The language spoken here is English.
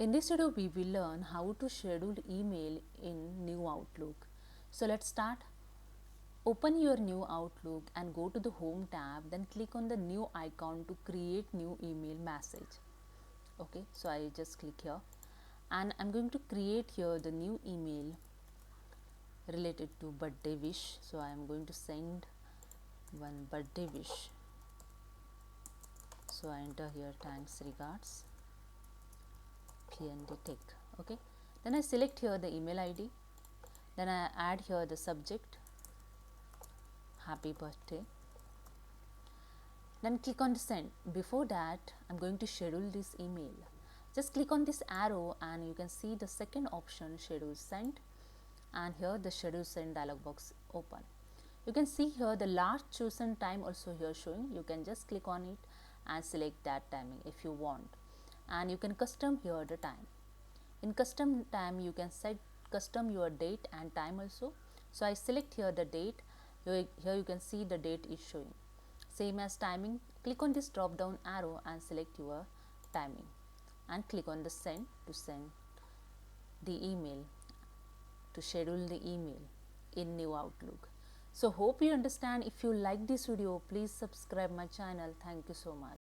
In this video, we will learn how to schedule email in New Outlook. So let's start. Open your new Outlook and go to the Home tab. Then click on the new icon to create new email message. Okay, so I just click here and I'm going to create here the new email related to birthday wish. So I am going to send one birthday wish. So I enter here thanks regards PND Tech. Okay, then I select here the email ID, then I add here the subject happy birthday, then click on the send. Before that, I'm going to schedule this email. Just click on this arrow and you can see the second option, schedule send, and here the schedule send dialog box open. You can see here the last chosen time also here showing. You can just click on it and select that timing if you want, and you can custom here the time. In custom time, you can set custom your date and time also. So I select here the date. Here you can see the date is showing. Same as timing, click on this drop down arrow and select your timing and click on the send to send the email, to schedule the email in New Outlook. So hope you understand. If you like this video, please subscribe my channel. Thank you so much.